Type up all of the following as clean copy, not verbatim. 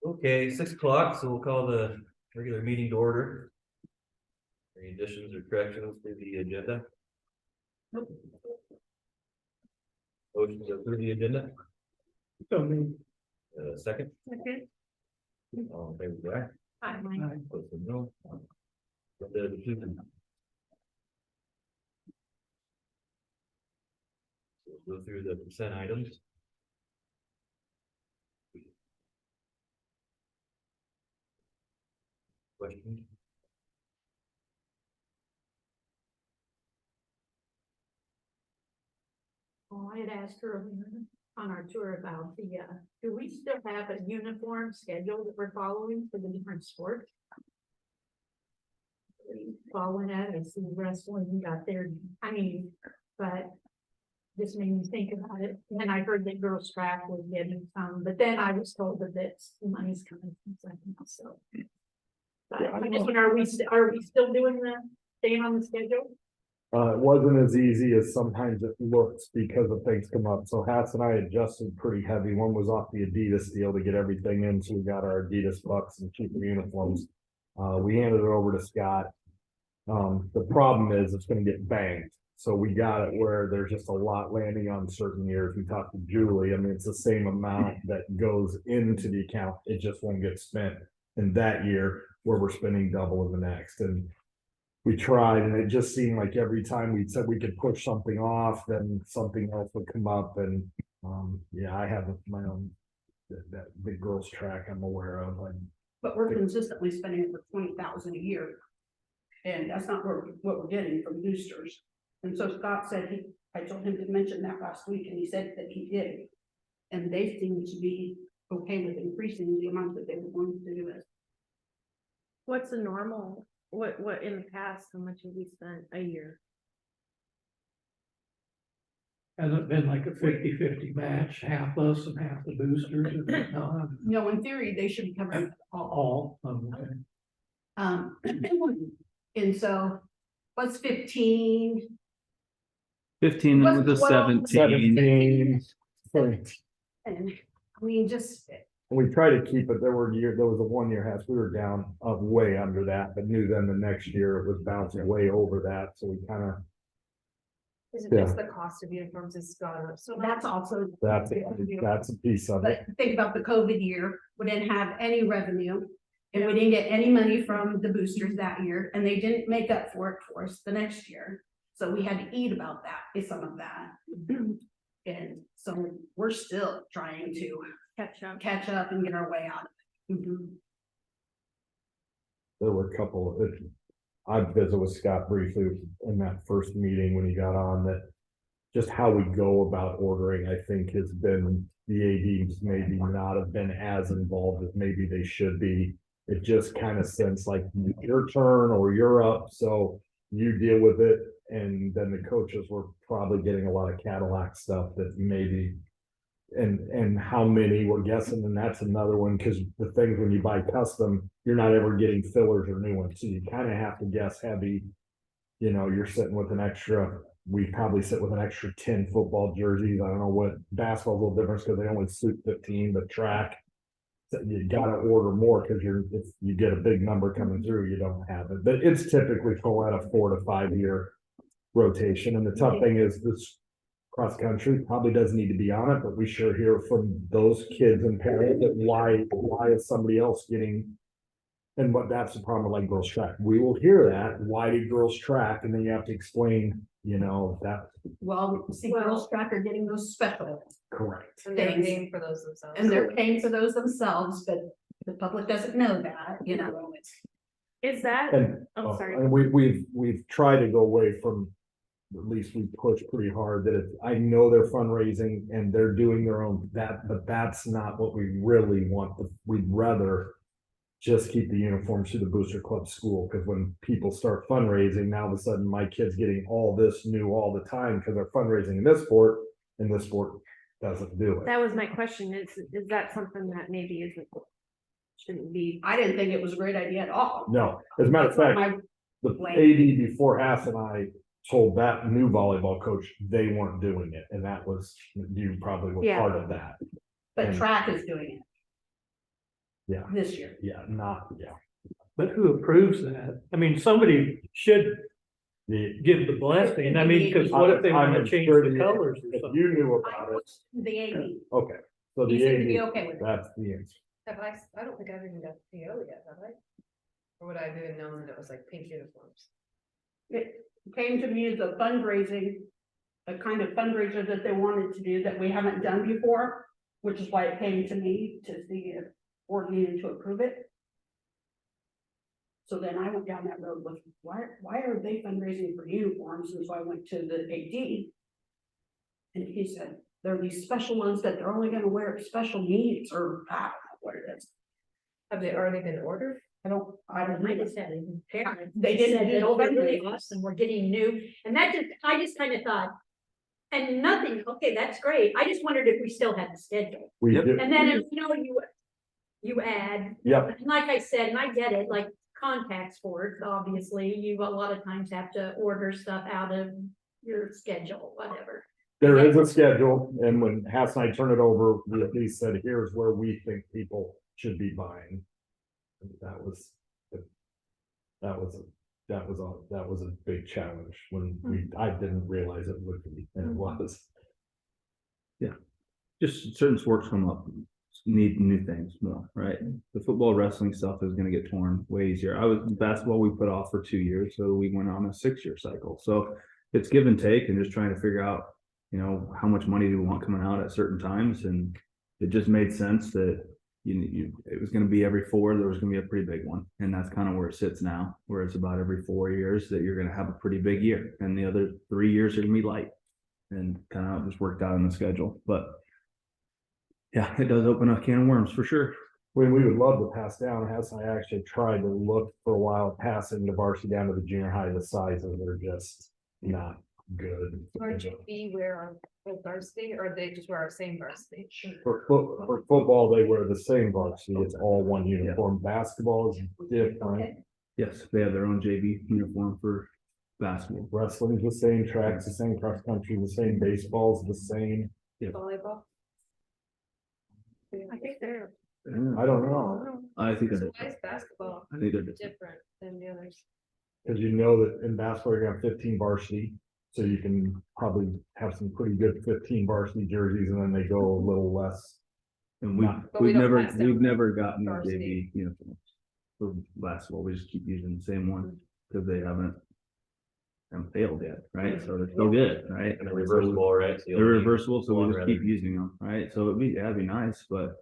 Okay, 6 o'clock, so we'll call the regular meeting to order. Any additions or corrections to the agenda? Motion to approve the agenda, second, Okay. all in favor, say aye. Hi. Opposed, say no. The decision. We'll go through the consent items. Questions? Well, I had asked her on our tour about the, do we still have a uniform schedule that we're following for the different sports? Following that, I see wrestling got there, but this made me think about it. And then I heard that girls track was getting some, but then I was told that that's money's coming from something else, so. But I just wonder, are we still doing that, staying on the schedule? It wasn't as easy as sometimes it looks because of things come up. So Hats and I adjusted pretty heavy. One was off the Adidas deal to get everything in. So we got our Adidas bucks and cheaper uniforms. We handed it over to Scott. The problem is it's going to get banked. So we got it where there's just a lot landing on certain years. We talked to Julie. I mean, it's the same amount that goes into the account. It just won't get spent in that year where we're spending double in the next. And we tried, and it just seemed like every time we said we could push something off, then something else would come up. And yeah, I have my own that big girls track I'm aware of. But we're consistently spending over 20,000 a year. And that's not what we're getting from boosters. And so Scott said I told him to mention that last week, and he said that he did. And they seem to be okay with increasing the amount that they were going to do it. What's the normal, what in the past, how much have we spent a year? Hasn't been like a 50-50 match, half us and half the boosters? No, in theory, they should be covering all. Okay. And so what's 15? 15 with the 17. 17. And I mean, just We try to keep it. There was a 1 year Hats. We were down way under that, but knew then the next year it was bouncing way over that. So we kind of. Is it Yeah. just the cost of uniforms is gone up? so that's also. That's a piece of it. But think about the COVID year, we didn't have any revenue. And we didn't get any money from the boosters that year, and they didn't make up for it for us the next year. So we had to eat about that, some of that. And so we're still trying to catch up and get our way out of it. There were a couple of, I visited with Scott briefly in that first meeting when he got on, that just how we go about ordering, I think has been, the ADs maybe not have been as involved as maybe they should be. It just kind of seems like your turn or you're up, so you deal with it. And then the coaches were probably getting a lot of Cadillac stuff that maybe, and how many we're guessing. And that's another one, because the things when you buy custom, you're not ever getting fillers or new ones. So you kind of have to guess heavy. You know, you're sitting with an extra, we probably sit with an extra 10 football jerseys. I don't know what basketball's a little different because they only suit 15, but track. You gotta order more because if you get a big number coming through, you don't have it. But it's typically full at a 4 to 5 year rotation. And the tough thing is this cross country probably doesn't need to be on it, but we sure hear from those kids and parents that why is somebody else getting, and what that's the problem with like girls track. We will hear that. Why did girls track? And then you have to explain, you know, that. Well, see, girls track are getting those special. Correct. And they're Thanks. paying for those themselves. And they're paying for those themselves, but the public doesn't know that, you know. Is that, And, sorry. and we've tried to go away from, at least we push pretty hard that I know they're fundraising and they're doing their own but that's not what we really want. We'd rather just keep the uniforms to the booster club school, because when people start fundraising, now all of a sudden my kid's getting all this new all the time because they're fundraising in this sport, and this sport doesn't do it. That was my question. Is that something that maybe shouldn't be? I didn't think it was a great idea at all. No, as a matter of fact, the AD before Hass and I told that new volleyball coach they weren't doing it, and that was, you probably were part of that. But And- track is doing it. Yeah, this year. yeah, not, yeah. But who approves that? I mean, somebody should The, give the blessing. I mean, because what if they want to change the colors or if something? you knew I about it, was the AD. okay, so He the seemed to be AD, okay with it. that's the answer. Have I don't think I've even got the PO yet, have I? Or would I have even known that it was like pink uniforms? It came to me as a fundraising, a kind of fundraiser that they wanted to do that we haven't done before, which is why it came to me to see if board needed to approve it. So then I went down that road with, why are they fundraising for uniforms? And so I went to the AD. And he said, there are these special ones that they're only gonna wear at special needs, or I don't know what it is. Have they already been ordered? I don't I know. just had it in parents. They didn't said do that, oh, they're really fundraising. awesome, we're getting new, and I just kind of thought. And nothing, okay, that's great, I just wondered if we still had the schedule, We Yep. do, and then, you add, yeah, and like I said, and I get it, like contact sports, obviously, you a lot of times have to order stuff out of your schedule, whatever. there is a schedule, and when Hass and I turn it over, we at least said, here's where we think people should be buying. And that was a big challenge when I didn't realize it would be, and it was. Just certain sports come up, need new things more, right? The football wrestling stuff is gonna get torn way easier. Basketball, we put off for 2 years, so we went on a 6-year cycle. So it's give and take and just trying to figure out, how much money do we want coming out at certain times, and it just made sense that it was gonna be every 4, there was gonna be a pretty big one, and that's kind of where it sits now, where it's about every 4 years that you're gonna have a pretty big year, and the other 3 years are gonna be light, and kind of just worked out in the schedule, but yeah, it does open a can of worms for sure. When we would love to pass down, Hass and I actually tried to look for a while, passing the varsity down to the junior high, the sizes are just not good. Or JV wear our varsity, or they just wear our same varsity? For football, they wear the same varsity, it's all one uniform. Basketball is different, Yes, they have their own JV uniform for basketball. wrestling's the same, track's the same, cross country the same, baseball's the same. Volleyball? I think they're. I don't know, I think So they're, why is basketball I think they're different than the others? because you know that in basketball, you're gonna have 15 varsity. So you can probably have some pretty good 15 varsity jerseys, and then they go a little less. and But we we've don't never, pass down we've never gotten a varsity. JV uniform for basketball. We just keep using the same one because they haven't failed yet, right? So they're still good, right? And they're reversible, right? So They're you'll need reversible, so we one just keep rather- using them, right? So it'd be nice, but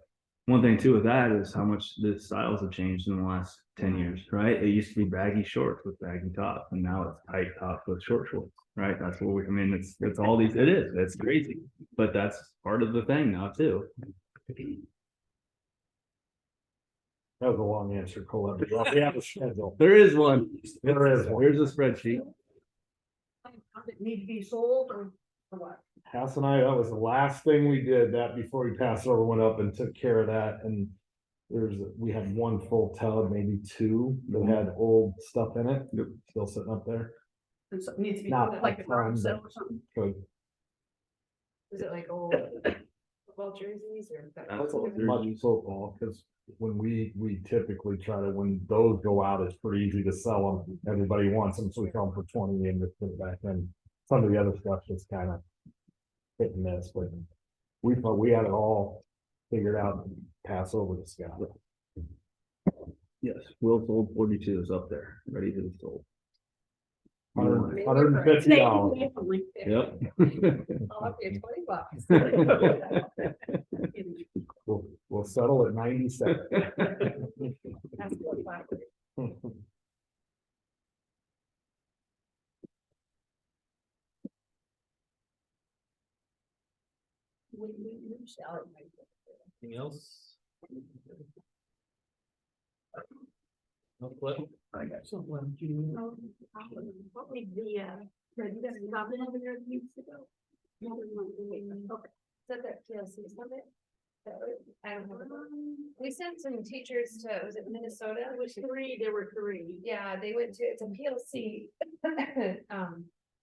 one thing too with that is how much the styles have changed in the last 10 years, right? It used to be baggy shorts with baggy top, and now it's tight top with short shorts, right? That's what it's all these, it's crazy, but that's part of the thing now too. That was a long answer, Cole. We have a schedule. There is one. There is one. Here's a spreadsheet. Does it need to be sold or what? Hass and I, that was the last thing we did, that before we passed over, went up and took care of that, and we had one full tub, maybe 2, that had old stuff in it, still sitting up there. And so it needs to be Not like a a ton, garage sale but- or something. Good. Is it like old football jerseys or? That's much football, because when we typically try to, when those go out, it's pretty easy to sell them. Everybody wants them, so we sell them for 20 and just put it back in. Some of the other stuff just kind of hit and miss, but we thought we had it all figured out and pass over to Scott. Yes, Will's old 42 is up there, ready to be sold. $150. Yep. I'll pay $20. We'll settle at 97. That's what I- Anything else? No flip? I got something, June. What was the comment over there weeks ago? Okay. Said that PLC summit. I don't know. We sent some teachers to, was it Minnesota? There was 3, there were 3. Yeah, they went to, it's a PLC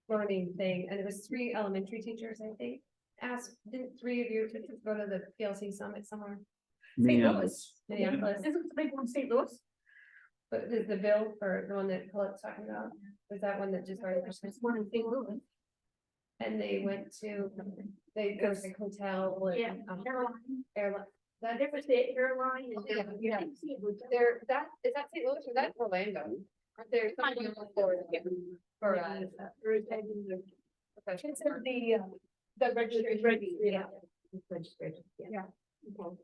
learning thing, and it was 3 elementary teachers, I think. Asked, didn't 3 of your teachers go to the PLC summit somewhere? Minneapolis. Minneapolis. Isn't the big one St. Louis? But is the bill for the one that Colette's talking about, was that one that just started Christmas? One in St. Louis. And they went to, they go to a hotel and. Yeah, airline. Airline. That There was the airline and. Yeah. There, that, is that St. Louis or that Orlando? Aren't there something in Florida for, It's in the registration. Yeah. Registration, yeah. Okay.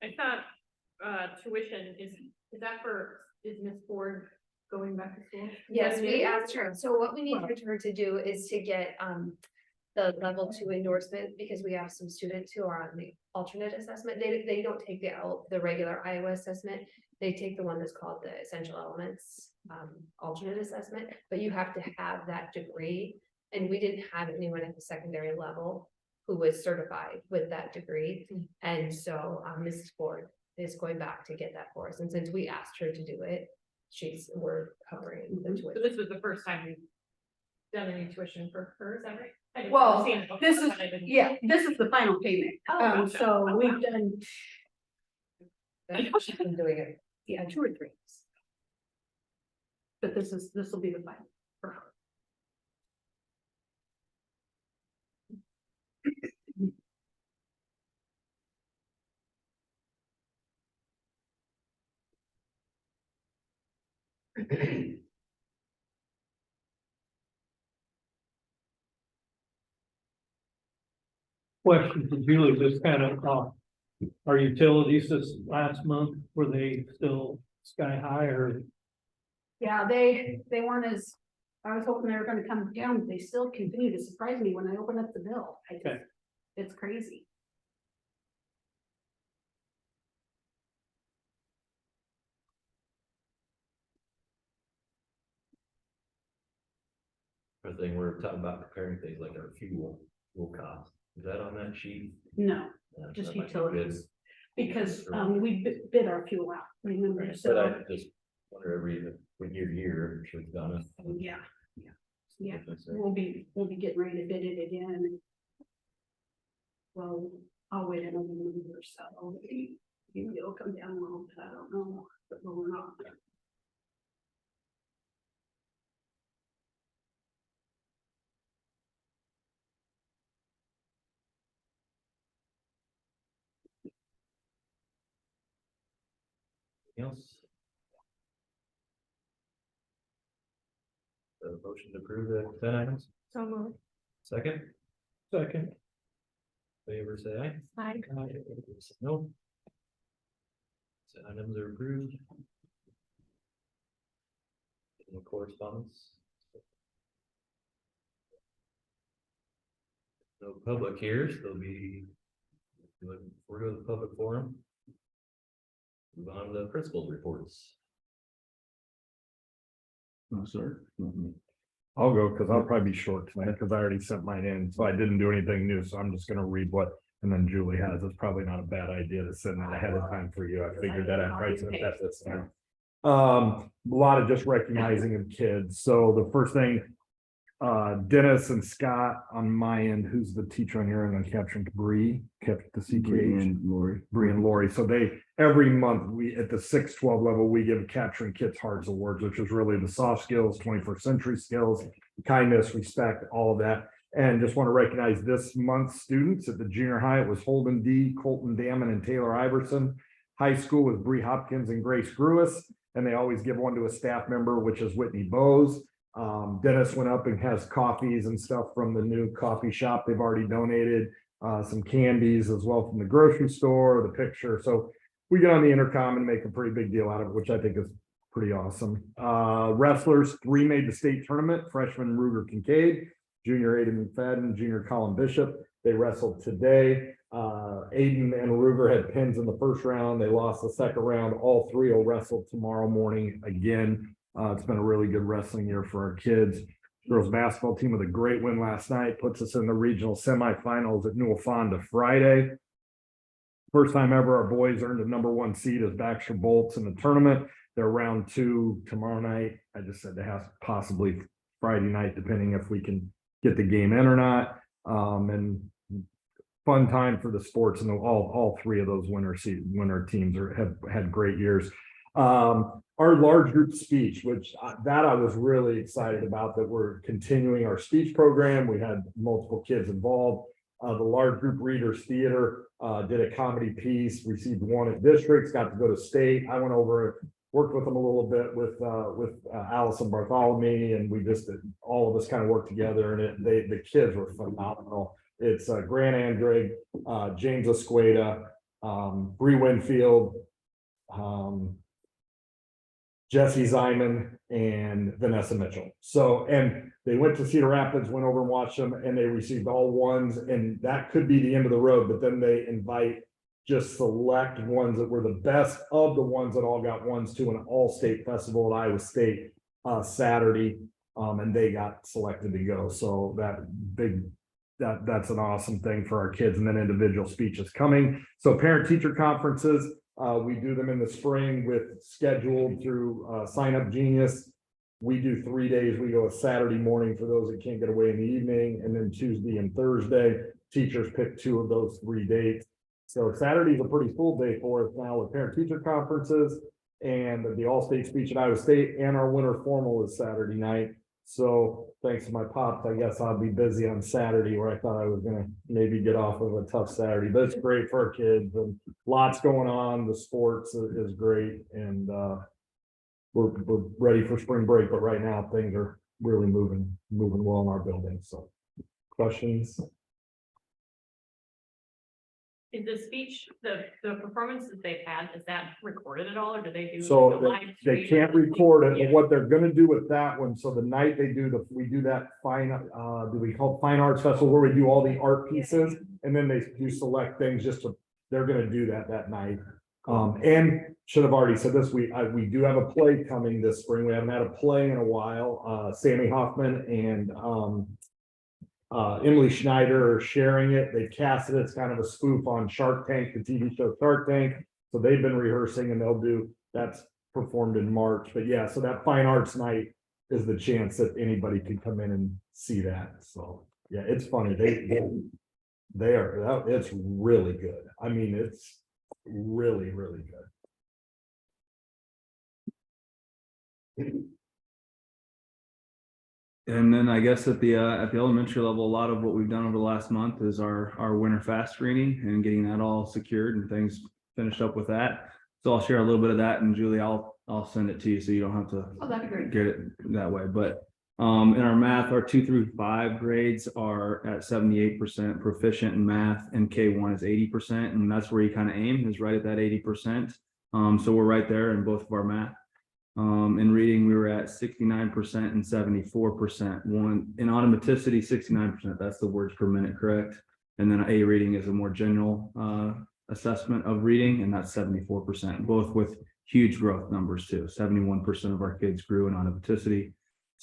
I thought, tuition is that is Miss Ford going back to school? Yes, we asked her, so what we need her to do is to get, the level 2 endorsement, because we have some students who are on the alternate assessment, they don't take the regular Iowa assessment. They take the one that's called the essential elements, alternate assessment, but you have to have that degree. And we didn't have anyone at the secondary level who was certified with that degree. And so, Mrs. Ford is going back to get that for us, and since we asked her to do it, we're covering the So tuition. this was the first time we've done any tuition for her, is that right? I didn't Well, understand before, this is, but I didn't- yeah, this is the final payment. Oh, gotcha. So we've done, She's been doing it. yeah, 2 or 3. But this will be the final for her. Question for Julie, just kind of, our utilities this last month, were they still sky high or? Yeah, they weren't as, I was hoping they were gonna come down, but they still continue to surprise me when I open up the bill. Okay. It's crazy. I think we're talking about comparing things like our fuel cost. Is that on that sheet? No, Yeah, just that might be good. utilities, because, we bid our fuel out, remember, But so, I just wonder from year to year, I'm sure it's gonna. yeah. Yeah, we'll be getting ready to bid it again. Well, I'll wait another month or so, maybe it'll come down a little bit, I don't know, but we're not. Anything else? The motion to approve the consent items, So moved. second, Second. favor say aye. Hi. No. Consent items are approved. No correspondence. No public here, so there'll be. We're going to the public forum. Move on to the principal's reports. Oh, sir. I'll go because I'll probably be short tonight because I already sent mine in, so I didn't do anything new, so I'm just gonna read what, and then Julie has. It's probably not a bad idea to send that ahead of time for you. I figured that I'd probably send that this time. A lot of just recognizing of kids. So the first thing, Dennis and Scott on my end, who's the teacher on here, and then capturing Bree, kept the CKH. And Lori. Bree and Lori. So every month, we, at the 6-12 level, we give Capturing Kids Hearts Awards, which is really the soft skills, 21st century skills, kindness, respect, all of that. And just want to recognize this month's students at the junior high. It was Holden D, Colton Damon, and Taylor Iverson. High school was Bree Hopkins and Grace Gruis. And they always give one to a staff member, which is Whitney Bose. Dennis went up and has coffees and stuff from the new coffee shop. They've already donated some candies as well from the grocery store, the picture. So we get on the intercom and make a pretty big deal out of it, which I think is pretty awesome. Wrestlers, 3 made the state tournament. Freshman Ruger Kincaid, junior Aiden McFadden, junior Colin Bishop. They wrestled today. Aiden and Ruger had pins in the first round. They lost the second round. All 3 will wrestle tomorrow morning again. It's been a really good wrestling year for our kids. Girls basketball team with a great win last night puts us in the regional semifinals at Newell Fonda Friday. First time ever our boys earned a #1 seed as Baxter Bolts in the tournament. They're round 2 tomorrow night. I just said they have possibly Friday night, depending if we can get the game in or not. And fun time for the sports, and all three of those winter teams have had great years. Our large group speech, which I was really excited about, that we're continuing our speech program. We had multiple kids involved. The large group readers theater did a comedy piece, received one at districts, got to go to state. I went over, worked with them a little bit with Allison Bartholomew, and we just all of us kind of worked together, and the kids were phenomenal. It's Grant Andrig, James Esqueda, Bree Winfield, Jesse Zyman, and Vanessa Mitchell. So, and they went to Cedar Rapids, went over and watched them, and they received all ones, and that could be the end of the road, but then they invite just select ones that were the best of the ones that all got ones to an all-state festival at Iowa State Saturday, and they got selected to go. So that's an awesome thing for our kids. And then individual speeches coming. So parent-teacher conferences, we do them in the spring with scheduled through Sign Up Genius. We do 3 days. We go a Saturday morning for those that can't get away in the evening, and then Tuesday and Thursday. Teachers pick 2 of those 3 dates. So Saturday's a pretty full day for us now with parent-teacher conferences and the all-state speech at Iowa State, and our winter formal is Saturday night. So thanks to my pops, I guess I'll be busy on Saturday, where I thought I was gonna maybe get off of a tough Saturday, but it's great for our kids, and lots going on. The sports is great, and we're ready for spring break, but right now things are really moving well in our building. So questions? Is the speech, the performances they've had, is that recorded at all, or do they do? So like a live they stream? can't record it, Yeah. but what they're gonna do with that one, so the night they do we do that do we call it Fine Arts Festival, where we do all the art pieces, and then they do select things they're gonna do that night. And should have already said this, we do have a play coming this spring. We haven't had a play in a while. Sammy Hoffman and Emily Schneider are sharing it. They cast it. It's kind of a spoof on Shark Tank, the TV show Shark Tank. So they've been rehearsing, and that's performed in March. But yeah, so that Fine Arts Night is the chance that anybody can come in and see that. So yeah, it's funny. It's really good. I mean, it's really, really good. And then I guess at the elementary level, a lot of what we've done over the last month is our winter fast screening and getting that all secured and things finished up with that. So I'll share a little bit of that, and Julie, I'll send it to you so you don't have to that'd be great. get it that way. But in our math, our 2 through 5 grades are at 78% proficient in math, and K1 is 80%, and that's where you kind of aim, is right at that 80%. So we're right there in both of our math. In reading, we were at 69% and 74%. One in automaticity, 69%. That's the words per minute, correct? And then A reading is a more general assessment of reading, and that's 74%, both with huge growth numbers too. 71% of our kids grew in automaticity,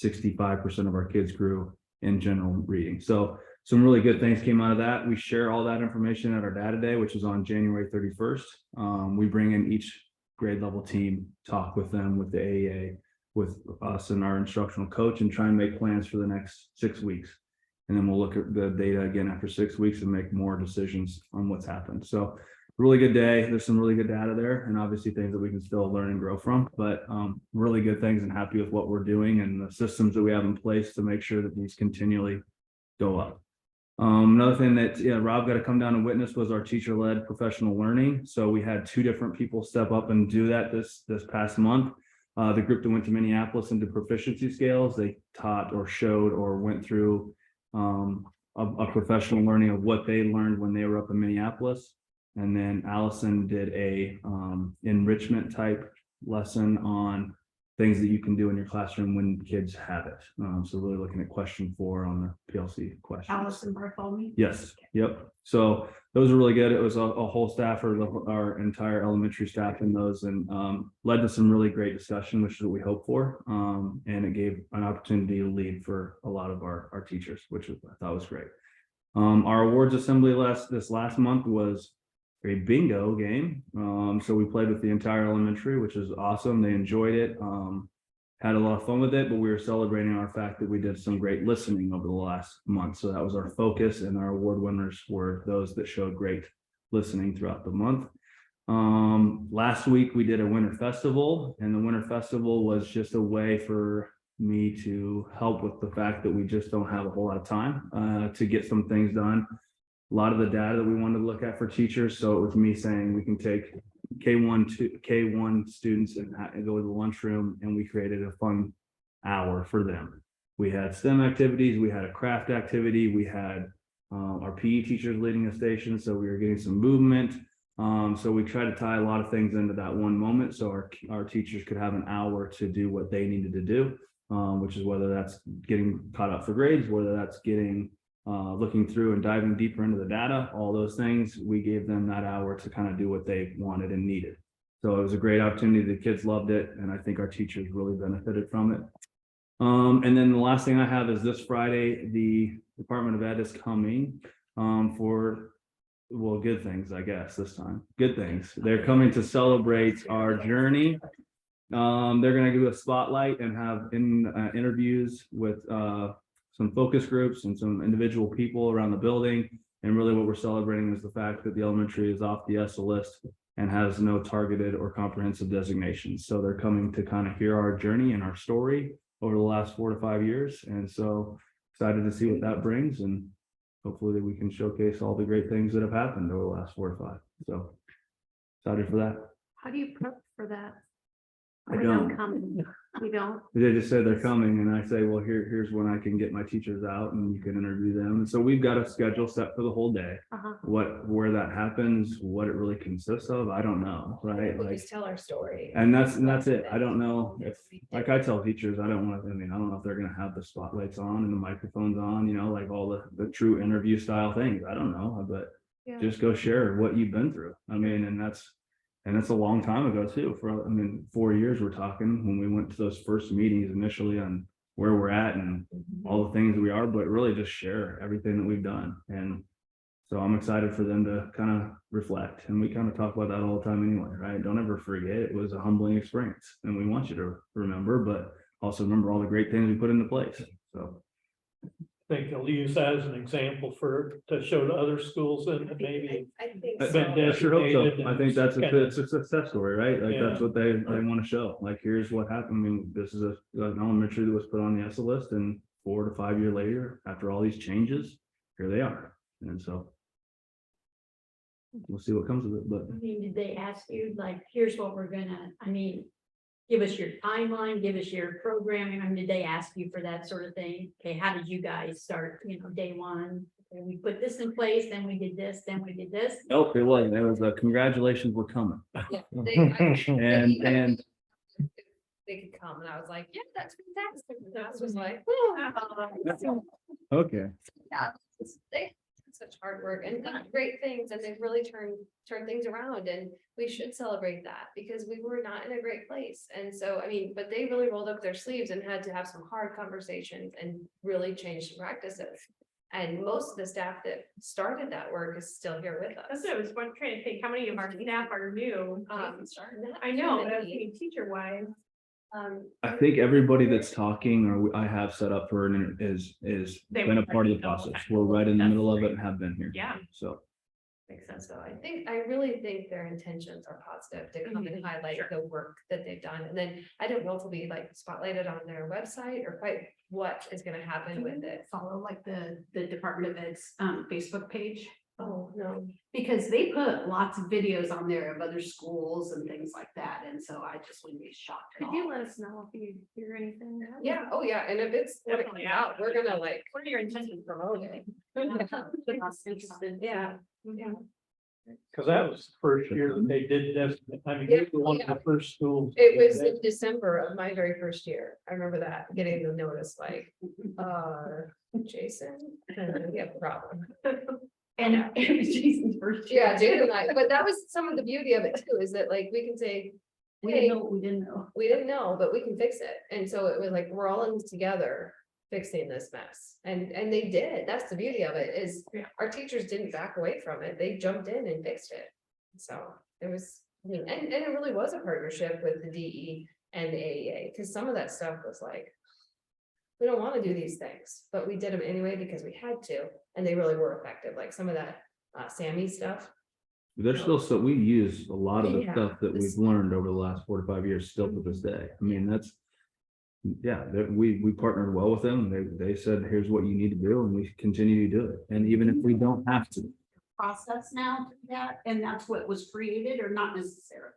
65% of our kids grew in general reading. So some really good things came out of that. We share all that information at our data day, which is on January 31st. We bring in each grade level team, talk with them, with the AEA, with us and our instructional coach, and try and make plans for the next 6 weeks. And then we'll look at the data again after 6 weeks and make more decisions on what's happened. So really good day. There's some really good data there, and obviously things that we can still learn and grow from, but really good things, and happy with what we're doing and the systems that we have in place to make sure that these continually go up. Another thing that Rob got to come down and witness was our teacher-led professional learning. So we had 2 different people step up and do that this past month. The group that went to Minneapolis and did proficiency scales, they taught or showed or went through a professional learning of what they learned when they were up in Minneapolis. And then Allison did a enrichment type lesson on things that you can do in your classroom when kids have it. So really looking at question 4 on the PLC questions. Allison Bartholomew? Yes, yep. So those are really good. It was a whole staff, or our entire elementary staff in those, and led to some really great discussion, which is what we hope for. And it gave an opportunity to lead for a lot of our teachers, which I thought was great. Our awards assembly this last month was a bingo game. So we played with the entire elementary, which is awesome. They enjoyed it. had a lot of fun with it, but we were celebrating our fact that we did some great listening over the last month. So that was our focus, and our award winners were those that showed great listening throughout the month. Last week we did a winter festival, and the winter festival was just a way for me to help with the fact that we just don't have a whole lot of time to get some things done. A lot of the data that we wanted to look at for teachers. So it was me saying we can take K1 students and go to the lunchroom, and we created a fun hour for them. We had STEM activities, we had a craft activity, we had our PE teachers leading a station, so we were getting some movement. So we tried to tie a lot of things into that one moment, so our teachers could have an hour to do what they needed to do, which is whether that's getting caught up for grades, whether that's getting looking through and diving deeper into the data, all those things. We gave them that hour to kind of do what they wanted and needed. So it was a great opportunity. The kids loved it, and I think our teachers really benefited from it. And then the last thing I have is this Friday, the Department of Ed is coming for, well, good things, I guess, this time. Good things. They're coming to celebrate our journey. They're going to do a spotlight and have interviews with some focus groups and some individual people around the building. And really what we're celebrating is the fact that the elementary is off the ESSA list and has no targeted or comprehensive designations. So they're coming to kind of hear our journey and our story over the last 4 to 5 years. And so excited to see what that brings, and hopefully that we can showcase all the great things that have happened over the last 4 to 5. So excited for that. How do you prep for that? I Or don't. them coming? We don't. They just said they're coming, and I say, well, here's when I can get my teachers out and you can interview them. And so we've got a schedule set for the whole day. Uh-huh. Where that happens, what it really consists of, I don't know, right? We Like, just tell our story. and that's it. I don't know if, like I tell teachers, I don't want to, I mean, I don't know if they're gonna have the spotlights on and the microphones on, you know, like all the true interview style things. I don't know, but Yeah. just go share what you've been through. I mean, and that's a long time ago too. For, I mean, 4 years we're talking when we went to those first meetings initially on where we're at and all the things we are, but really just share everything that we've done. And so I'm excited for them to kind of reflect, and we kind of talk about that all the time anyway, right? Don't ever forget it was a humbling experience, and we want you to remember, but also remember all the great things we put into place. So I think they'll use that as an example to show to other schools and maybe. I think Been so. I sure hope so. designated I think that's and it's a success story, right? Like Yeah. that's what they want to show. Like, here's what happened. I mean, this is an elementary that was put on the ESSA list, and 4 to 5 years later, after all these changes, here they are. And so we'll see what comes of it, but I mean, did they ask you, like, here's what we're gonna, I mean, give us your timeline, give us your programming? I mean, did they ask you for that sort of thing? Okay, how did you guys start, day one? Okay, we put this in place, then we did this, then we did this. nope, it wasn't. It was congratulations, we're coming. Yeah, And they could come, and I was like, yeah, that's fantastic. And That's was like, oh. okay. Yeah, they did such hard work and done great things, and they've really turned things around, and we should celebrate that because we were not in a great place. And so, I mean, but they really rolled up their sleeves and had to have some hard conversations and really change some practices. And most of the staff that started that work is still here with That's us. what I was trying to think, how many of our staff are new? Not I too know, but I was many. thinking teacher wise. I think everybody that's talking or I have set up for is They been a were part of the part of process. it. We're right in the That's middle of it great. and have been here. Yeah. So Makes sense, though. I really think their intentions are positive to come and highlight Sure. the work that they've done. And then I don't know if it'll be like spotlighted on their website or quite what is gonna happen with it. Follow like the Department of Ed's Facebook page, Oh, no. because they put lots of videos on there of other schools and things like that, and so I just wouldn't be shocked at Could you all. let us know if you hear anything? Yeah, oh yeah, and if it's what it Definitely comes out, we're gonna like. What are your intentions for promoting? Yeah. Yeah. Cause that was the first year that they did this. I mean, Yeah, we were one of the first schools. It was in December of my very first year. I remember that, getting the notice like, Jason, we have a problem. And it was Jason's first year. Yeah, Jason and I, but that was some of the beauty of it too, is that like, we can say, We hey, didn't know what we didn't know. we didn't know, but we can fix it. And so it was like, we're all in this together, fixing this mess. And they did. That's the beauty of it, is Yeah. our teachers didn't back away from it. They jumped in and fixed it. So it was, I mean, and it really was a partnership with the DE and the AEA, because some of that stuff was like, we don't want to do these things, but we did them anyway because we had to, and they really were effective, like some of that Sammy stuff. There's still, so we use a lot of the Yeah. stuff that we've learned over the last 4 to 5 years still to this day. I mean, that's. Yeah, we partnered well with them. They said, here's what you need to do, and we continue to do it. And even if we don't have to, Process now to that, and that's what was created, or not necessarily?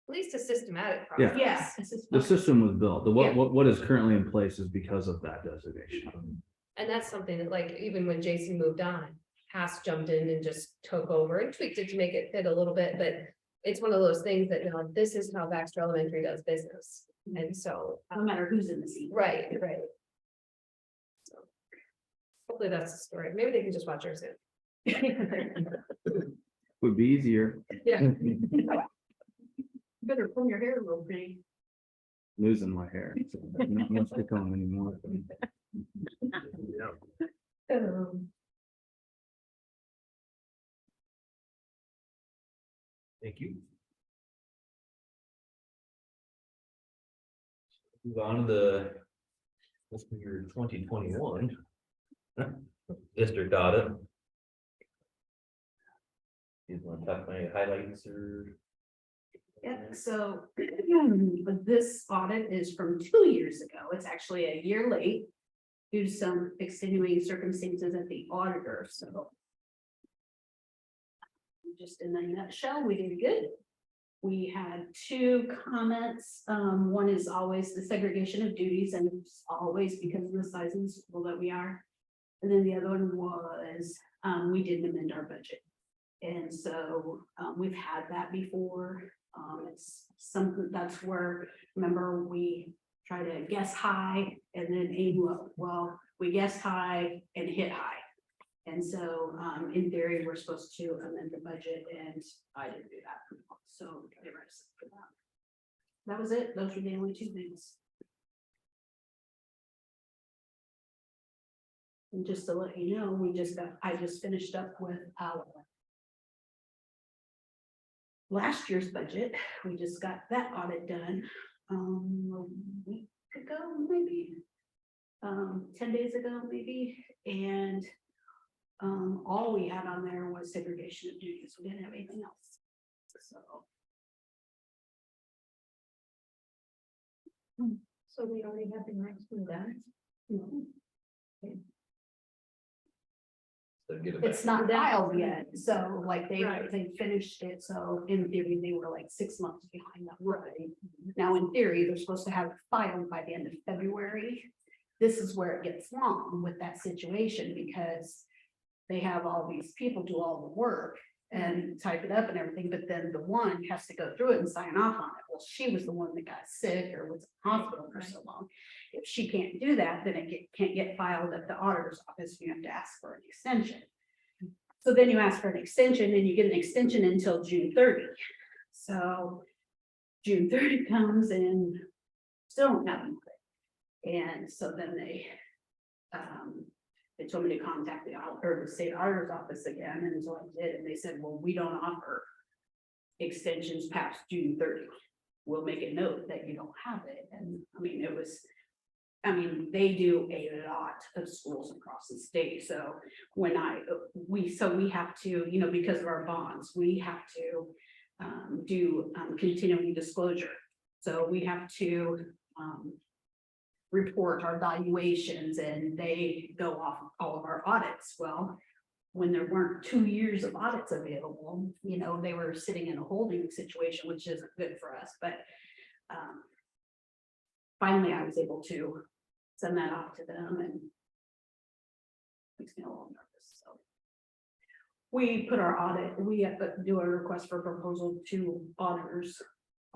At least a systematic Yeah. process. Yes. It's just- the system was built. The Yeah. what is currently in place is because of that designation. And that's something that, like, even when Jason moved on, Haas jumped in and just took over and tweaked it to make it fit a little bit, but it's one of those things that, you know, this is how Baxter Elementary does business. And so, No matter who's in the seat. right. So hopefully that's the story. Maybe they can just watch ours in. Would be easier. Yeah. Better pull your hair real pretty. Losing my hair. So not much to come anymore. Thank you. Move on to the fiscal year 2021 district audit. You want to talk my highlights or? Yeah, so but this audit is from 2 years ago. It's actually a year late due to some extenuating circumstances at the auditor, so. Just in a nutshell, we did good. We had 2 comments. One is always the segregation of duties, and it's always because of the size of the school that we are. And then the other one was, we didn't amend our budget. And so, we've had that before. It's something that's where, remember, we try to guess high and then aim low. Well, we guessed high and hit high. And so, in theory, we're supposed to amend the budget, and I didn't do that. So they were upset for that. That was it. Those were the only 2 things. And just to let you know, I just finished up with our last year's budget. We just got that audit done, a week ago, maybe, 10 days ago, maybe, and all we had on there was segregation of duties. We didn't have anything else. So. So we already have the next one done. So get it back. It's not filed yet, so like Right. they finished it, so in theory, they were like 6 months behind that. Right. Now, in theory, they're supposed to have it filed by the end of February. This is where it gets long with that situation, because they have all these people do all the work and type it up and everything, but then the one has to go through it and sign off on it. Well, she was the one that got sick or was in the hospital for so long. If she can't do that, then it can't get filed at the auditor's office. You have to ask for an extension. So then you ask for an extension and you get an extension until June 30. So June 30 comes and still don't have anything. And so then they told me to contact the state auditor's office again, and so I did, and they said, well, we don't offer extensions past June 30. We'll make a note that you don't have it. And I mean, they do a lot of schools across the state. So when we have to, you know, because of our bonds, we have to do continuing disclosure. So we have to report our valuations, and they go off all of our audits. Well, when there weren't 2 years of audits available, you know, they were sitting in a holding situation, which isn't good for us. But finally, I was able to send that off to them, and makes me a little nervous. So we put our audit, we have to do a request for proposal to auditors.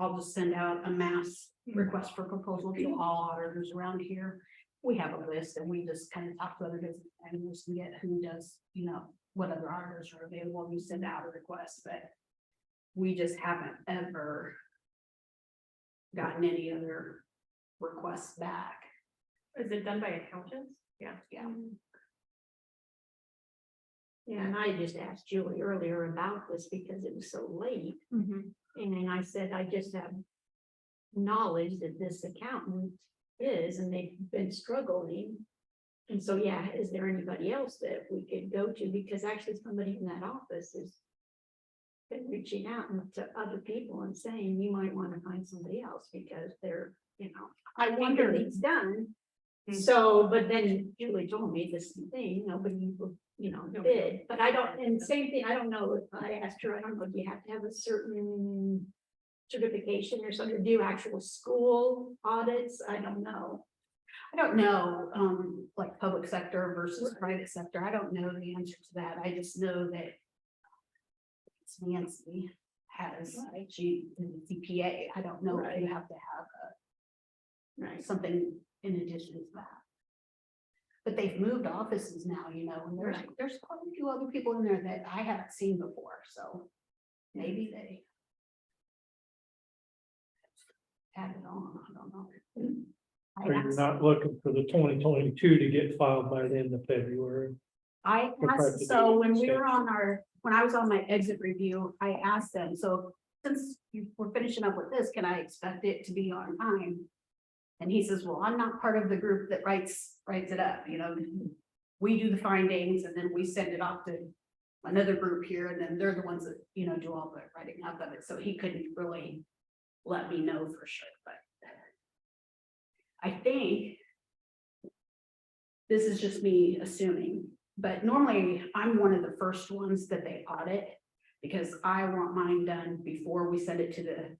I'll just send out a mass request for proposal to all auditors around here. We have a list, and we just kind of talk to other business owners and get who does, you know, what other auditors are available, and we send out a request, but we just haven't ever gotten any other requests back. Is it done by accountants? Yeah. Yeah. Yeah, and I just asked Julie earlier about this because it was so late. Mm-hmm. And then I said, I just have knowledge that this accountant is, and they've been struggling. And so, yeah, is there anybody else that we could go to? Because actually somebody in that office is been reaching out to other people and saying, you might want to find somebody else because they're, I wonder if it's done. So, but then Julie told me the same thing, nobody, bid, but I don't, and same thing, I don't know if I asked her, I don't know, do you have to have a certain certification or something, do actual school audits? I don't know. I don't know, like public sector versus private sector. I don't know the answer to that. I just know that Nancy has, she is a CPA. I don't know if you have to have something in addition to that. But they've moved offices now, and there's quite a few other people in there that I haven't seen before, so maybe they add it on, I don't know. Or you're not looking for the 2022 to get filed by the end of February. I asked, so when we were when I was on my exit review, I asked them, so since we're finishing up with this, can I expect it to be on time? And he says, well, I'm not part of the group that writes it up, we do the findings and then we send it off to another group here, and then they're the ones that, do all the writing up of it. So he couldn't really let me know for sure, but I think this is just me assuming, but normally I'm one of the first ones that they audit because I want mine done before we send it to the,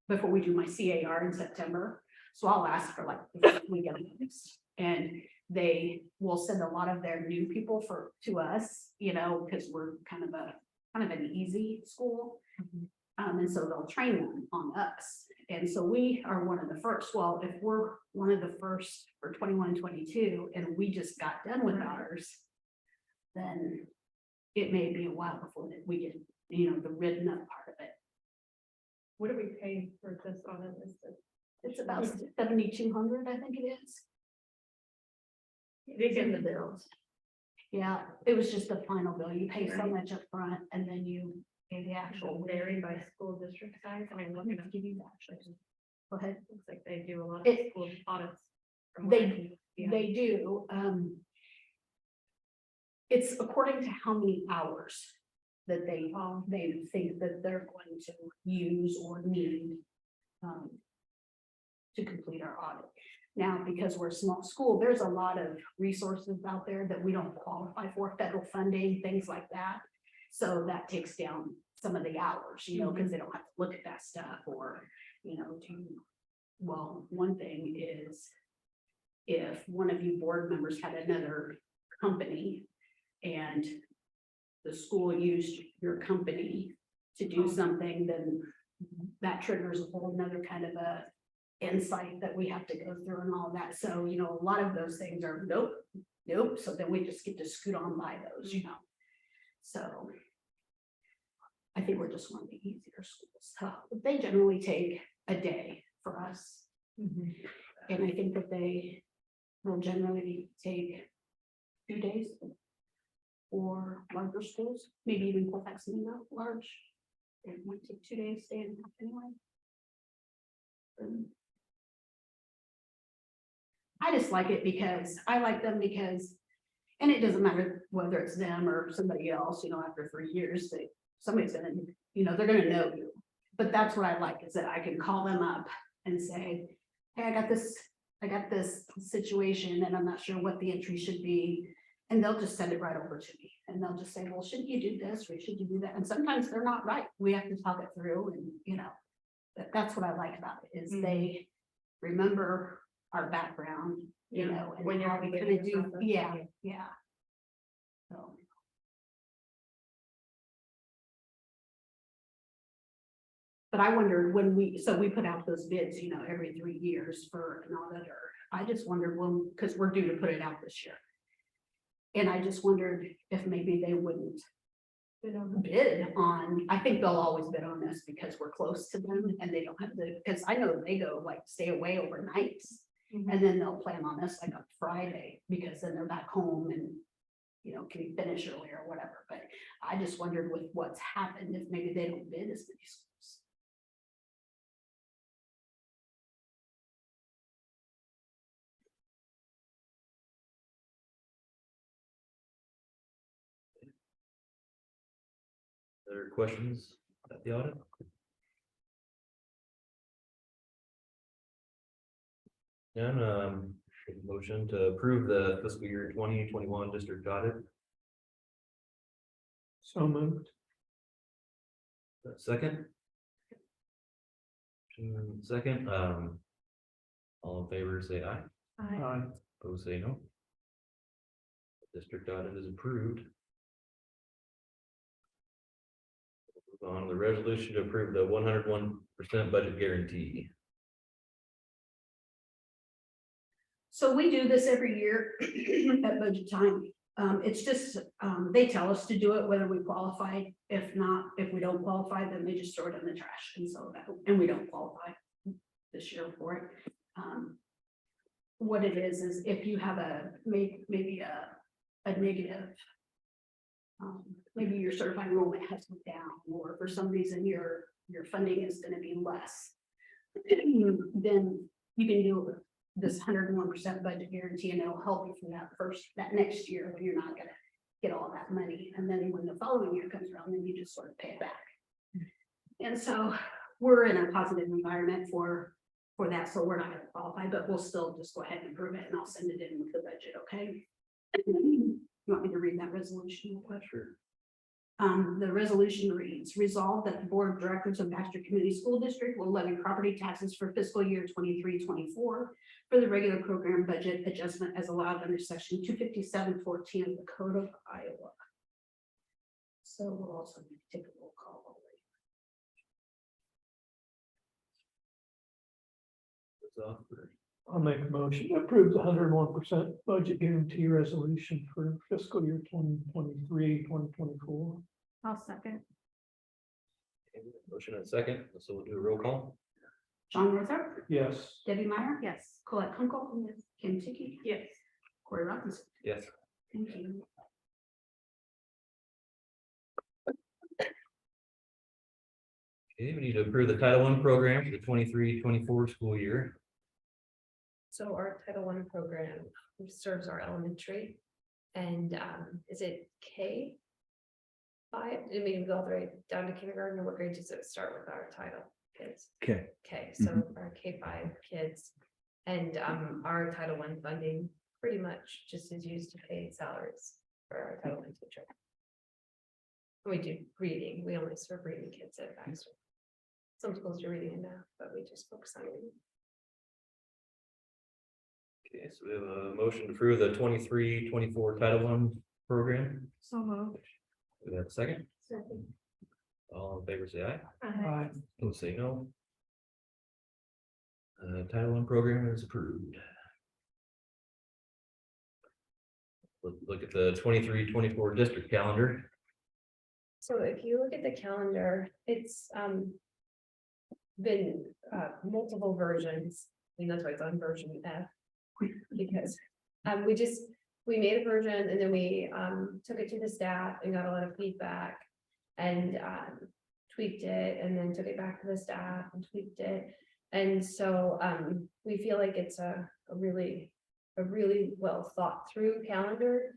before we do my CAR in September. So I'll ask for like, we get this, and they will send a lot of their new people to us, because we're kind of an easy school. And so they'll train them on us. And so we are one of the first. Well, if we're one of the first for 21-22 and we just got done with ours, then it may be a while before that we get, the written up part of it. What do we pay for this audit? It's about 7,200, I think it is. It's in the bills. Yeah, it was just the final bill. You pay so much up front and then you pay the actual. Vary by school district size. I mean, looking at Give you that. Actually. Go ahead. looks like they do a lot of It- school audits. from what I can see. They do. It's according to how many hours that they think that they're going to use or need to complete our audit. Now, because we're a small school, there's a lot of resources out there that we don't qualify for, federal funding, things like that. So that takes down some of the hours, because they don't have to look at that stuff or, well, one thing is if one of you board members had another company and the school used your company to do something, then that triggers a whole nother kind of a insight that we have to go through and all that. So, a lot of those things are nope. So then we just get to scoot on by those, So I think we're just one of the easier schools. So they generally take a day for us. And I think that they will generally take 2 days for larger schools, maybe even Colfax and large. It might take 2 days to stay in anyway. I just like it because I like them because, and it doesn't matter whether it's them or somebody else, after 3 years, somebody's gonna, they're gonna know you. But that's what I like, is that I can call them up and say, hey, I got this situation and I'm not sure what the entry should be. And they'll just send it right over to me. And they'll just say, well, shouldn't you do this or should you do that? And sometimes they're not right. We have to talk it through and, that's what I like about it, is they remember our background, and when you're how we kind beginning of the do, process. yeah. So. But I wondered when we put out those bids, every 3 years for an auditor. I just wondered because we're due to put it out this year. And I just wondered if maybe they wouldn't bid on, I think they'll always bid on this because we're close to them and they don't have to, because I know they go like stay away overnight. And then they'll plan on this like on Friday, because then they're back home and, can finish early or whatever. But I just wondered with what's happened, if maybe they don't bid as many schools. Other questions at the audit? And, motion to approve the fiscal year 2021 district audit. So moved. Second? Second, all in favor, say aye. Aye. Opposed, say no. District audit is approved. Move on to the resolution to approve the 101% budget guarantee. So we do this every year at budget time. It's just, they tell us to do it whether we qualify. If not, if we don't qualify, then they just throw it in the trash. And so that, and we don't qualify this year for it. What it is if you have maybe a negative, maybe your certified enrollment has gone down, or for some reason your funding is going to be less, then you can do this 101% budget guarantee, and it'll help you for that next year when you're not gonna get all that money. And then when the following year comes around, then you just sort of pay it back. And so we're in a positive environment for that, so we're not gonna qualify, but we'll still just go ahead and approve it, and I'll send it in with the budget, okay? You want me to read that resolution real quick? Sure. The resolution reads, resolved that the Board of Directors of Baxter Community School District will levy property taxes for fiscal year 23-24 for the regular program budget adjustment as allowed under section 257.14 of the Code of Iowa. So we'll also take a roll call. I'll make a motion to approve the 101% budget guarantee resolution for fiscal year 2023-2024. I'll second. Motion and second, so we'll do a roll call. John Northrop, Yes. Debbie Meyer, Yes. Colette Kunkel, Kim Tiki, Yes. Corey Robinson. Yes. Thank you. Okay, we need to approve the Title I program for the 23-24 school year. So our Title I program serves our elementary, and is it K? 5, I mean, we go all the way down to kindergarten, or what grade does it start with our title kids? Okay. Okay, so our K-5 kids, and our Title I funding pretty much just is used to pay salaries for our Title I teacher. We do reading, we only serve reading kids at Baxter. Some schools do reading and math, but we just focus on reading. Okay, so we have a motion to approve the 23-24 Title I program. So moved. Do we have a second? Second. All in favor, say aye. Aye. Opposed, say no. Title I program is approved. Look at the 23-24 district calendar. So if you look at the calendar, it's been multiple versions. I mean, that's why it's on version F. Because we made a version, and then we took it to the staff and got a lot of feedback, and tweaked it, and then took it back to the staff and tweaked it. And so we feel like it's a really well thought through calendar.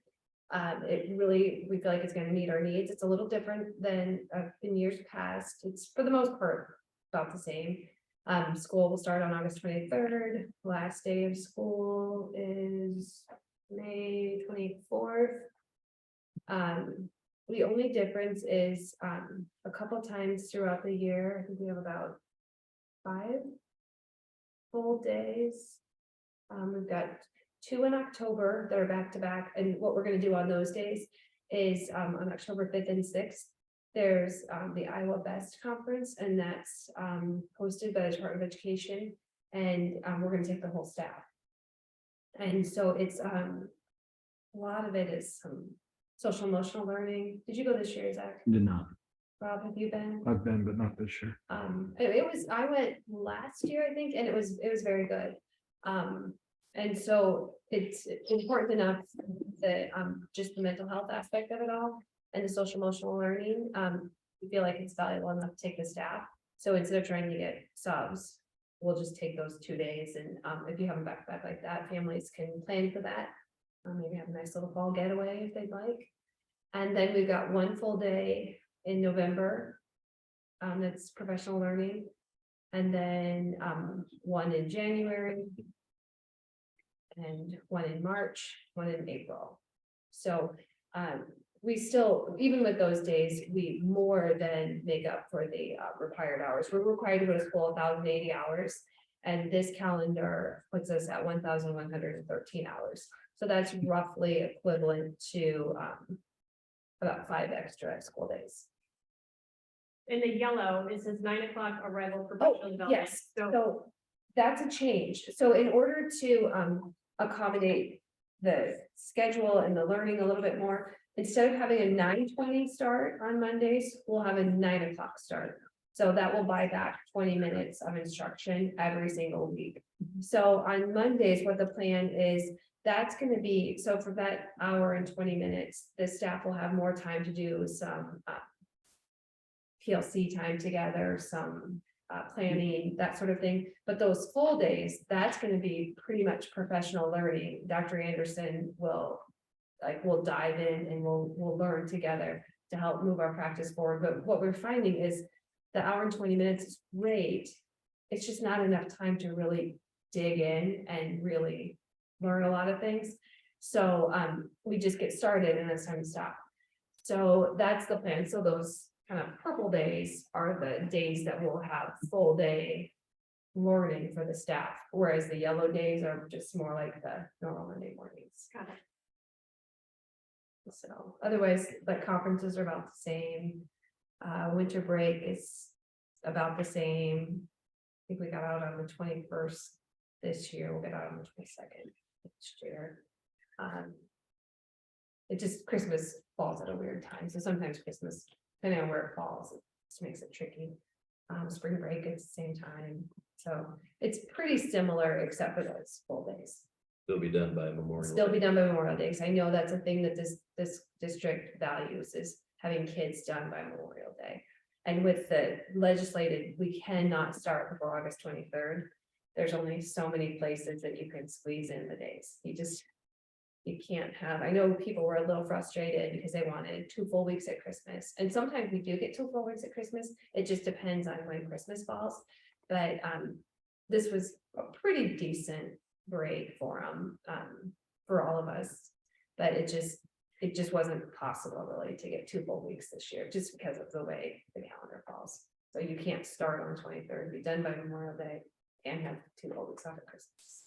We feel like it's going to meet our needs. It's a little different than in years past. It's for the most part about the same. School will start on August 23rd. Last day of school is May 24th. The only difference is a couple times throughout the year, I think we have about 5 full days. We've got 2 in October that are back to back, and what we're going to do on those days is on October 5th and 6th. There's the Iowa Best Conference, and that's hosted by the Department of Education, and we're going to take the whole staff. And so it's a lot of it is some social emotional learning. Did you go this year, Zach? Did not. Rob, have you been? I've been, but not this year. I went last year, I think, and it was very good. And so it's important enough that just the mental health aspect of it all and the social emotional learning, we feel like it's valuable enough to take the staff. So instead of trying to get subs, we'll just take those 2 days. And if you have a backpack like that, families can plan for that. Maybe have a nice little fall getaway if they'd like. And then we've got 1 full day in November. That's professional learning. And then, one in January. And one in March, one in April. So, we still, even with those days, we more than make up for the required hours. We're required to go to school 1,080 hours. And this calendar puts us at 1,113 hours. So that's roughly equivalent to about 5 extra school days. In the yellow, it says 9 o'clock arrival Oh, professional development. yes, so that's a change. So in order to accommodate the schedule and the learning a little bit more, instead of having a 9:20 start on Mondays, we'll have a 9 o'clock start. So that will buy back 20 minutes of instruction every single week. So on Mondays, what the plan is, that's gonna be, so for that hour and 20 minutes, the staff will have more time to do some PLC time together, some planning, that sort of thing. But those full days, that's gonna be pretty much professional learning. Dr. Anderson will we'll dive in and we'll learn together to help move our practice forward. But what we're finding is the hour and 20 minutes is great. It's just not enough time to really dig in and really learn a lot of things. So we just get started and it's time to stop. So that's the plan. So those kind of purple days are the days that we'll have full day learning for the staff, whereas the yellow days are just more like the normal Monday mornings. Got it. So otherwise, the conferences are about the same. Winter break is about the same. I think we got out on the 21st this year. We'll get out on the 22nd next year. It just, Christmas falls at a weird time. So sometimes Christmas, depending on where it falls, it just makes it tricky. Spring break at the same time. So it's pretty similar, except for those full days. They'll be done by Memorial. Still Day. be done by Memorial Day, because I know that's a thing that this district values, is having kids done by Memorial Day. And with the legislated, we cannot start before August 23rd. There's only so many places that you can squeeze in the days. You can't have, I know people were a little frustrated because they wanted 2 full weeks at Christmas. And sometimes we do get 2 full weeks at Christmas. It just depends on when Christmas falls. But this was a pretty decent break for them, for all of us. But it just wasn't possible really to get 2 full weeks this year, just because of the way the calendar falls. So you can't start on the 23rd, be done by Memorial Day, and have 2 full weeks off at Christmas.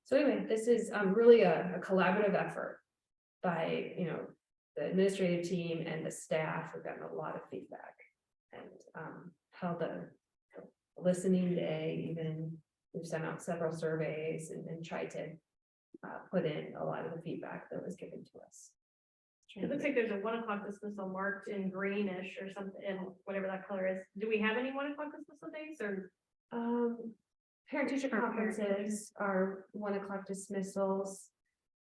So anyway, this is really a collaborative effort by, the administrative team and the staff. We've gotten a lot of feedback and held a listening day, even we've sent out several surveys and tried to put in a lot of the feedback that was given to us. It looks like there's a 1 o'clock dismissal marked in greenish or something, and whatever that color is. Do we have any 1 o'clock dismissal days or? Parent teacher conferences are 1 o'clock dismissals.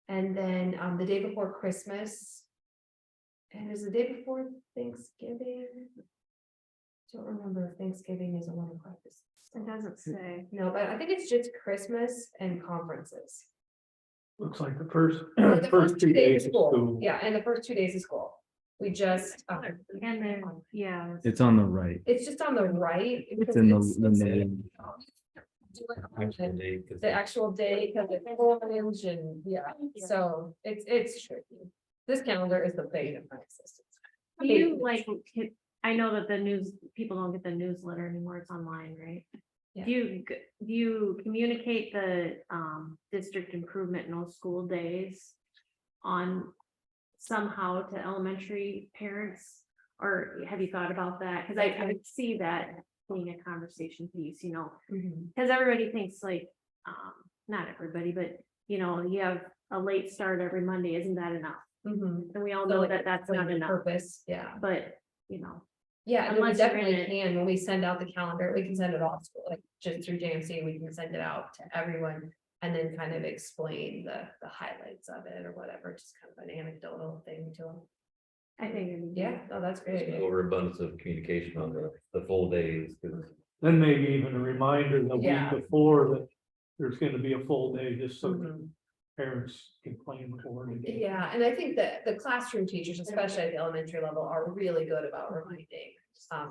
And then the day before Christmas. And is the day before Thanksgiving? Don't remember if Thanksgiving is a 1 o'clock dismissal. It doesn't say. No, but I think it's just Christmas and conferences. Looks like the first, Or the first 2 days of school. school. Yeah, and the first 2 days of school. We just, And then, yeah. It's on the right. it's just on the right. It's in the name. Actual day, 'cause The actual day, because it's orange and, yeah, so it's tricky. This calendar is the bane of my existence. Do you I know that the news, people don't get the newsletter anymore, it's online, right? Yeah. Do you communicate the district improvement no school days on somehow to elementary parents? Or have you thought about that? Cause I would see that being a conversation piece, Mhm. cause everybody thinks not everybody, but you have a late start every Monday, isn't that enough? Mhm. And we all So, know like, that that's for not the enough, Purpose, yeah. but Yeah, and we Unless you're definitely in it. can, when we send out the calendar, we can send it off, like, just through JMC, we can send it out to everyone. And then kind of explain the highlights of it or whatever, just kind of an anecdotal thing to them. I think. Yeah, no, that's great. overabundance of communication on the full days, 'cause Then maybe even a reminder the Yeah. week before that there's gonna be a full day, just so Mhm. parents complain for. Yeah, and I think that the classroom teachers, especially at the elementary level, are really good about reminding, That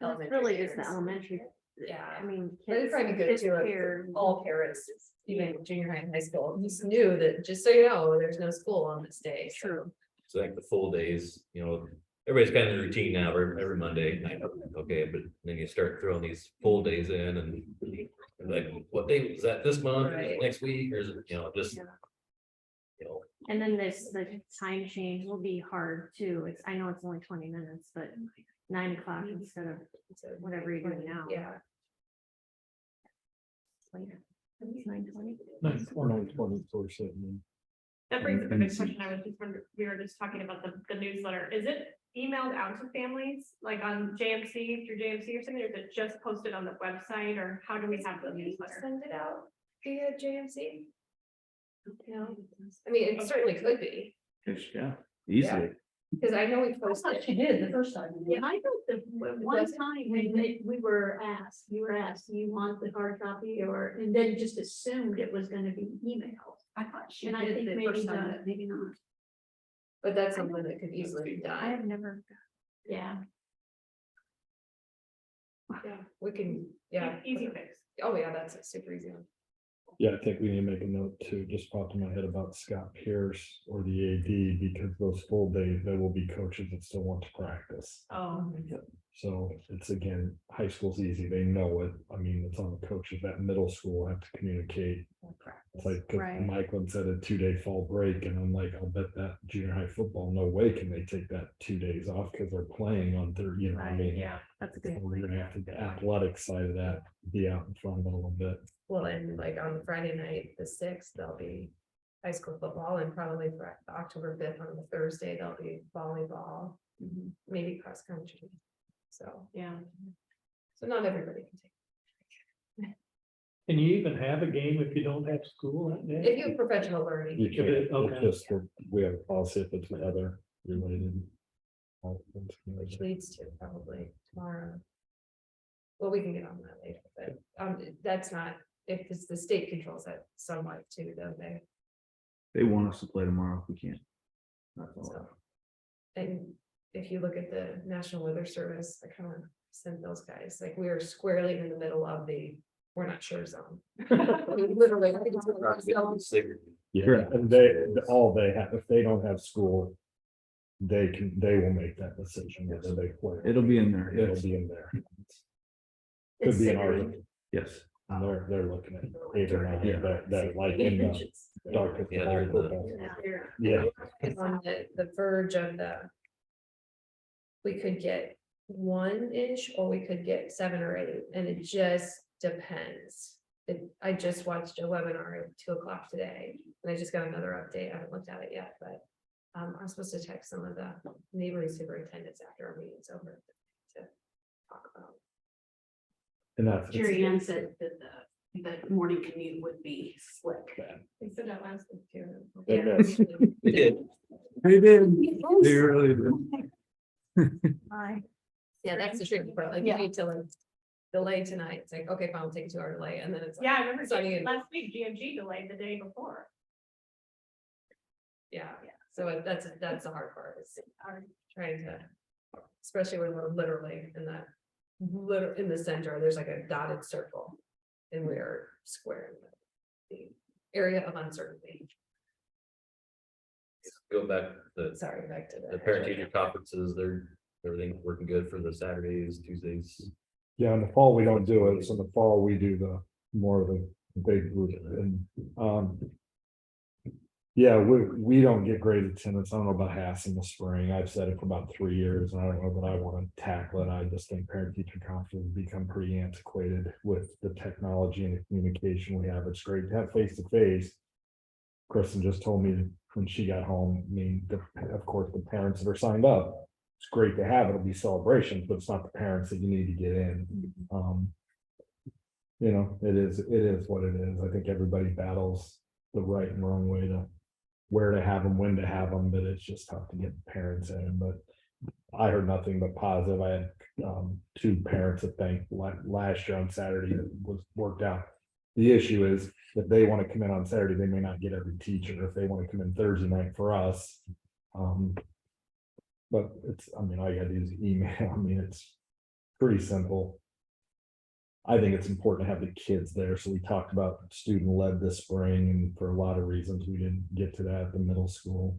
elementary really is the parents. elementary. Yeah. I mean. But it's probably good kids too, care. if all parents, even junior high and high school, just knew that, just so you know, there's no school on this day. so. True. So like the full days, everybody's kind of in routine now, every Monday, okay, but then you start throwing these full days in and. Like, what day is that this month, or is it Right. next week, or is it, just. Yeah. And then the time change will be hard too. I know it's only 20 minutes, but 9 o'clock instead of whatever you're doing now. Yeah. Later. It's 9:20. 9:24. That brings up a good question. I was just wondering, we were just talking about the newsletter. Is it emailed out to families, like on JMC, through JMC or something, or is it just posted on the website, or how do we have the newsletter? Send it out via JMC. Yeah, I mean, it certainly could be, Yeah, easily. because I know we I posted. thought she did the first time. Yeah, I know the one time we were asked, you were asked, do you want the hard copy or, and then just assumed it was gonna be emailed. I thought she And I did think the maybe first time, the- but maybe not. But that's something that could easily be I done. have never. Yeah. Yeah, we can, yeah. Easy fix. Oh, yeah, that's a super easy one. Yeah, I think we need to make a note too, just popped in my head about Scott Pierce or the AD, because those full days, there will be coaches that still want to practice. Oh, So it's again, high school's easy, they know it. I mean, it's on the coaches at middle school have to communicate. It's like, 'cause Right. Michael said a 2-day fall break, and I'm like, I'll bet that junior high football, no way can they take that 2 days off, because they're playing on their, I Right, mean. yeah, that's a good. We're gonna have to, the athletic side of that, be out in front of it a little bit. Well, and like on Friday night, the 6th, there'll be high school football, and probably for October 5th on the Thursday, there'll be volleyball, maybe cross country. So, yeah. so not everybody can take. Can you even have a game if you don't have school that day? If you have professional learning, You can't, it's Okay. just, we have a policy if it's other related. which leads to probably tomorrow. Well, we can get on that later, but that's not, if it's the state controls that somewhat too, don't they? They want us to play tomorrow if we can. That's all. So. And if you look at the National Weather Service, I kind of sent those guys, like we are squarely in the middle of the, we're not sure zone. I mean, literally. I think it's one of those zones. Yeah, and all they have, if they don't have school, they will make that decision whether they play. It'll be in there. It'll Yes. be in there. It's Could be in Saturday. our, Yes. and they're looking at 8 or 9, that like in the dark. Yeah, they're in the- Yeah, It's on the verge of we could get 1 inch or we could get 7 or 8, and it just depends. I just watched a webinar at 2 o'clock today, and I just got another update. I haven't looked at it yet, but I'm supposed to text some of the neighboring superintendents after our meeting's over to talk about. and that's. Jerry Ann said that the morning commute would be slick. They said that last week too. They Yeah, missed. They did. They did. They really did. Yeah, that's the tricky part, like you need to like delay tonight. It's like, okay, fine, I'll take a 2-hour delay, and then it's. like, Yeah, I remember Sunny and- last week, GMG delayed the day before. Yeah, so that's the hard part, is trying to, especially when we're literally in that, in the center, there's like a dotted circle. And we are square in the area of uncertainty. Go back to Sorry, back to the parent teacher conferences, everything working good for the Saturdays, Tuesdays. Yeah, in the fall, we don't do it, so in the fall, we do the more of the big group, and, yeah, we don't get great attendance, I don't know about Hass in the spring, I've said it for about 3 years, and I don't know that I wanna tackle it, I just think parent teacher conferences become pretty antiquated with the technology and the communication we have, it's great to have face to face. Kristen just told me when she got home, I mean, of course, the parents that are signed up, it's great to have, it'll be celebrations, but it's not the parents that you need to get in. It is what it is. I think everybody battles the right and wrong way to where to have them, when to have them, but it's just tough to get parents in, but I heard nothing but positive. I had 2 parents that thanked last year on Saturday that was worked out. The issue is if they want to come in on Saturday, they may not get every teacher. If they want to come in Thursday night for us. But it's, I mean, all you gotta do is email. I mean, it's pretty simple. I think it's important to have the kids there. So we talked about student led this spring, and for a lot of reasons, we didn't get to that at the middle school.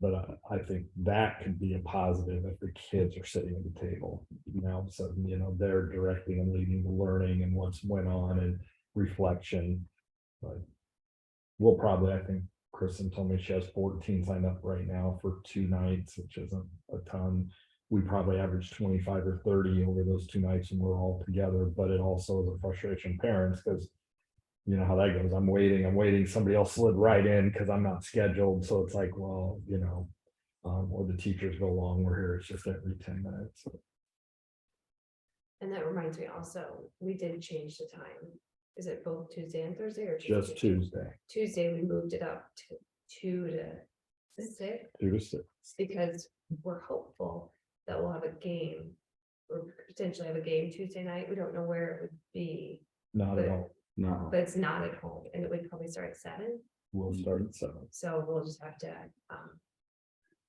But I think that could be a positive if the kids are sitting at the table. Now, so, you know, they're directing and leading the learning and what's went on and reflection. But we'll probably, I think Kristen told me she has 14 signed up right now for 2 nights, which isn't a ton. We probably average 25 or 30 over those 2 nights and we're all together, but it also is a frustration parents because you know how that goes. I'm waiting. Somebody else slid right in because I'm not scheduled. So it's like, well, you know, or the teachers go long, we're here. It's just every 10 minutes. And that reminds me also, we did change the time. Is it both Tuesday and Thursday or Just Tuesday, Tuesday, we moved it up to 2 to 6 2 to 6. because we're hopeful that we'll have a game. Or potentially have a game Tuesday night. We don't know where it would be, Not at all. No, but it's not at home and it would probably start at 7. We'll start at 7. So we'll just have to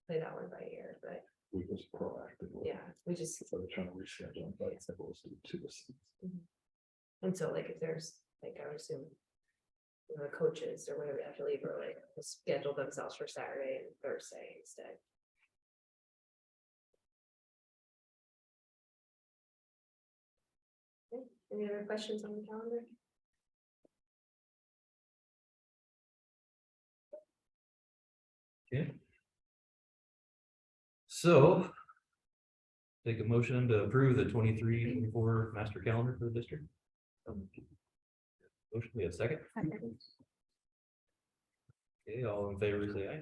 play that one by ear, but We was proactive. yeah, we just, So they're trying to reschedule, but it's supposed to be 2 to 6. and so like if there's, like I would assume. You know, the coaches or whatever have to leave early, will schedule themselves for Saturday and Thursday instead. Okay, any other questions on the calendar? Okay. So. Take a motion to approve the 23-24 master calendar for the district. Motion, we have a second. Okay, all in favor, say aye.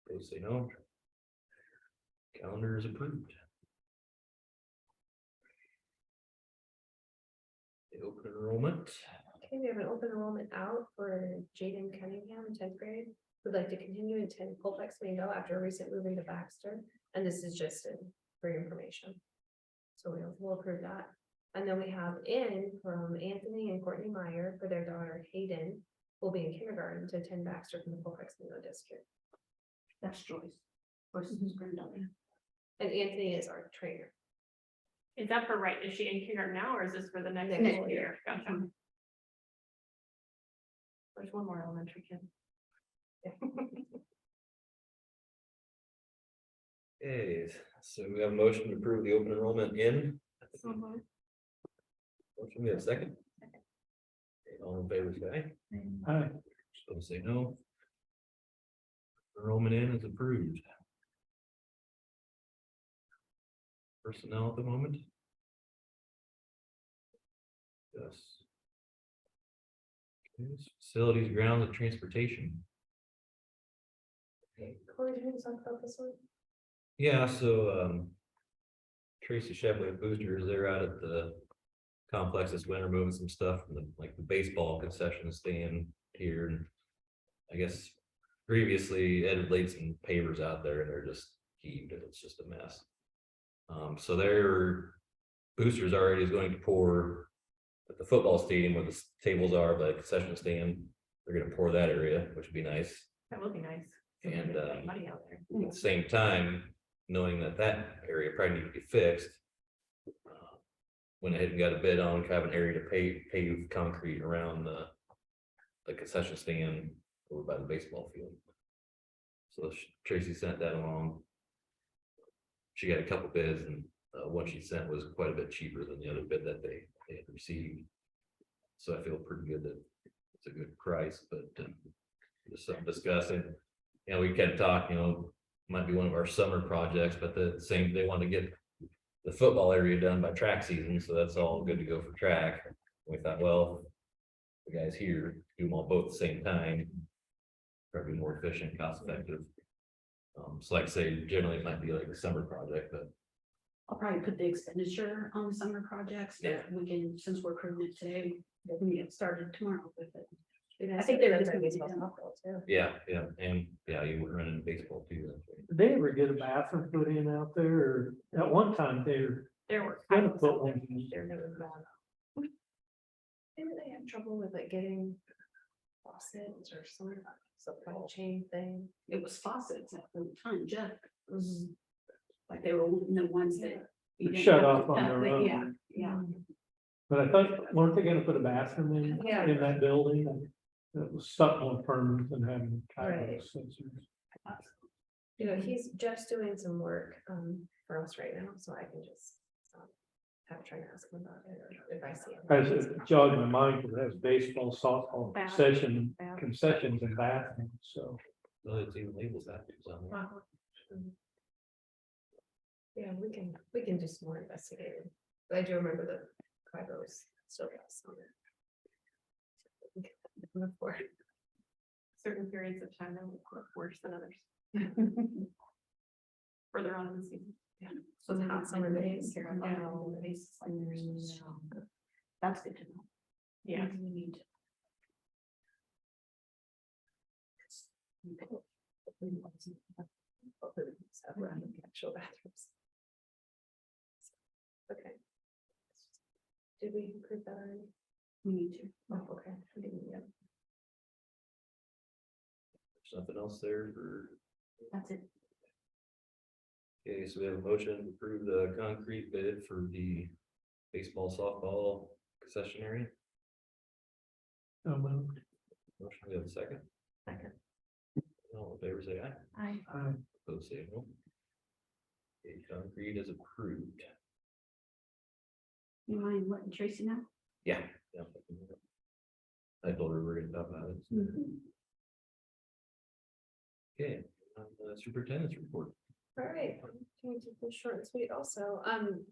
Opposed, say no. Calendar is approved. The open enrollment. Okay, we have an open enrollment out for Jaden Cunningham in 10th grade. Would like to continue and attend Colfax Mingo after a recent move into Baxter. And this is just for your information. So we'll approve that. And then we have in from Anthony and Courtney Meyer for their daughter Hayden. Will be in kindergarten to attend Baxter from the Colfax Mingo district. That's Joyce. Joyce is his granddaughter. And Anthony is our trainer. Is that for right? Is she in kindergarten now or is this for the next Next school year. year? Gotcha. There's one more elementary kid. Okay, so we have a motion to approve the open enrollment in. Motion, we have a second. Okay, all in favor, say aye. Hi, So say no. Enrollment in is approved. Personnel at the moment. Yes. Okay, facilities, grounds, and transportation. Corey, do you want to talk about this one? Yeah, so Tracy Shepley of Boosters, they're out at the complex this winter moving some stuff from the baseball concession stand here. And I guess previously Ed had laid some pavers out there and they're just heaved and it's just a mess. So their Boosters already is going to pour at the football stadium where the tables are, the concession stand. They're gonna pour that area, which would be nice. That would be nice. And Money out there. at the same time, knowing that that area probably need to be fixed. Went ahead and got a bid on kind of an area to pave concrete around the concession stand over by the baseball field. So Tracy sent that along. She got a couple bids and one she sent was quite a bit cheaper than the other bid that they had received. So I feel pretty good that it's a good price, but just something discussing. You know, we kept talking, might be one of our summer projects, but the same, they want to get the football area done by track season, so that's all good to go for track. We thought, well, the guys here do them all both at the same time, probably more efficient, cost effective. So like I say, generally it might be like a summer project, but I'll probably put the expenditure on the summer projects, Yeah. that we can, since we're approving it today, we can get started tomorrow with it. I think they were just gonna gonna be be yeah, and you would run in baseball too. did they ever get a bathroom put in out there, or at one time they were There were. gonna put one in? There was bad. Maybe they have trouble with like getting faucets or some supply chain thing. It was faucets at the time, Jeff. Was like they were the ones that. you didn't Shut have off to on cut, their but own. Yeah, yeah. But I thought, weren't they gonna put a bathroom in, Yeah. in that building? That was something more permanent than having. Right. Sensors. You know, he's just doing some work for us right now, so I can just have try to ask him about it, or if I see him. As it jogged my mind, because it has baseball, softball, Bath- bath. concessions and bathrooms, so. Well, it's even labels that too, somewhere. Yeah, we can do some more investigating, but I do remember the Kairos still got some. Before. Certain periods of time that were worse than others. Further on in the season. Yeah. So the hot summer days. Yeah, the basis like theirs was strong. That's good to know. Yeah. Maybe we need to. Actual bathrooms. Okay. Did we include that already? We need to. Oh, okay. I didn't yet. There's nothing else there for, That's it. okay, so we have a motion to approve the concrete bid for the baseball, softball concessionary. Motion, we have a second. Second. All in favor, say aye. I, Opposed, say no. Okay, concrete is approved. You mind letting Tracy know? Yeah. Yeah. I told her we we're gonna talk about it. Okay, superintendent's report. All right, can we keep this short and sweet also?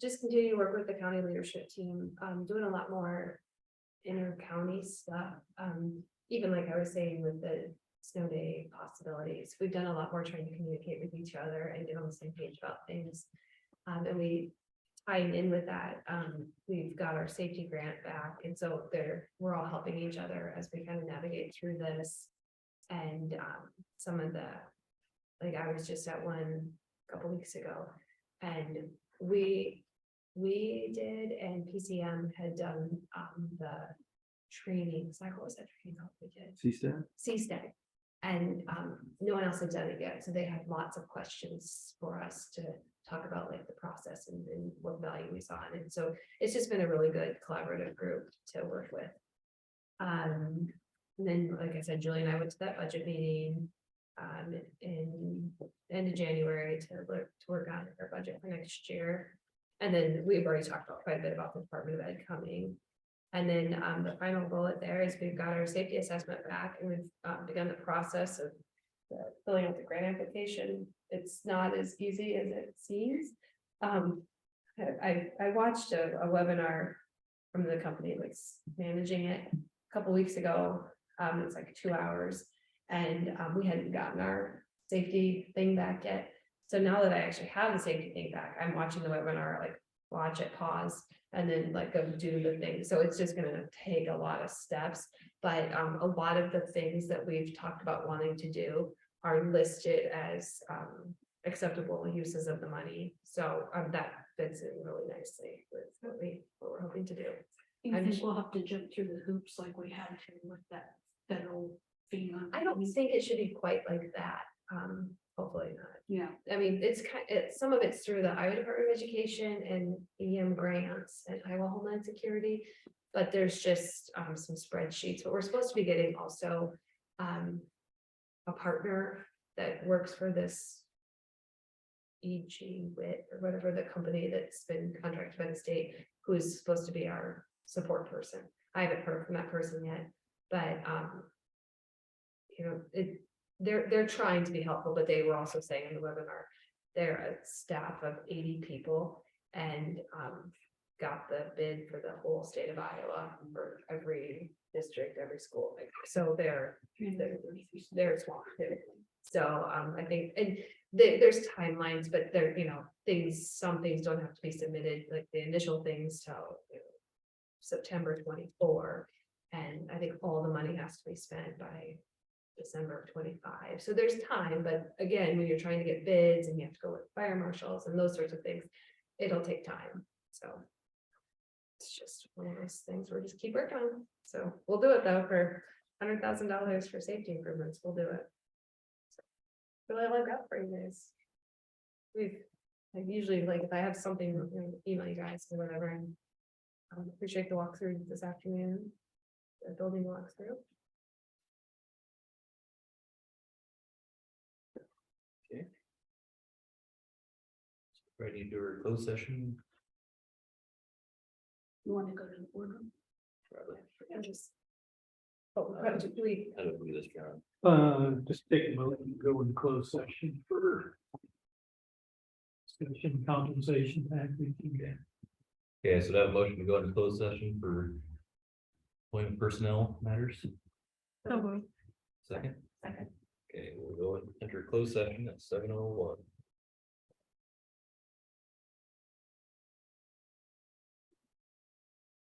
Just continue to work with the county leadership team, doing a lot more inter-county stuff. Even like I was saying with the snow day possibilities, we've done a lot more trying to communicate with each other and get on the same page about things. And we tying in with that, we've got our safety grant back, and so we're all helping each other as we kind of navigate through this. And some of the, like I was just at one a couple weeks ago, and we did, and PCM had done the trainings, like what was that training called we did? CSTED. And no one else had done it yet, so they had lots of questions for us to talk about, like the process and what value we saw in it. So it's just been a really good collaborative group to work with. And then, like I said, Julie and I went to that budget meeting in end of January to work on our budget for next year. And then we've already talked about quite a bit about the Department of Ed coming. And then the final bullet there is we've got our safety assessment back, and we've begun the process of filling out the grant application. It's not as easy as it seems. I watched a webinar from the company that's managing it a couple weeks ago. It's like 2 hours, and we hadn't gotten our safety thing back yet. So now that I actually have the safety thing back, I'm watching the webinar, like watch it, pause, and then like go do the thing. So it's just gonna take a lot of steps, but a lot of the things that we've talked about wanting to do are listed as acceptable uses of the money. So that fits in really nicely with what we're hoping to do. You I'm think sh- we'll have to jump through the hoops like we had to with that federal fee on? I don't think it should be quite like that. Hopefully not. Yeah, I mean, some of it's through the Iowa Department of Education and EM grants and Iowa Homeland Security, but there's just some spreadsheets. But we're supposed to be getting also a partner that works for this EG WIT or whatever the company that's been contracted by the state, who's supposed to be our support person. I haven't heard from that person yet, but you know, they're trying to be helpful, but they were also saying in the webinar, they're a staff of 80 people and got the bid for the whole state of Iowa for every district, every school. Like, so they're swamped. So I think, and there's timelines, but there, you know, some things don't have to be submitted, like the initial things till September 24. And I think all the money has to be spent by December of 25. So there's time, but again, when you're trying to get bids and you have to go with fire marshals and those sorts of things, it'll take time. So It's just one of those things we're just keep working on. So we'll do it though for $100,000 for safety improvements. We'll do it. Really all I've got for you guys. I usually like if I have something, you know, email you guys or whatever and appreciate the walkthrough this afternoon. The building walkthrough. Ready to do a closed session? You wanna go to the boardroom? Probably. And just. Oh, we're going to leave. How do we do this, John? Just take a moment and go in closed session for. Discussion compensation package. Okay, so that motion to go into closed session for appointment personnel matters. Second? Second. Okay, we'll go and enter closed session at 7:01.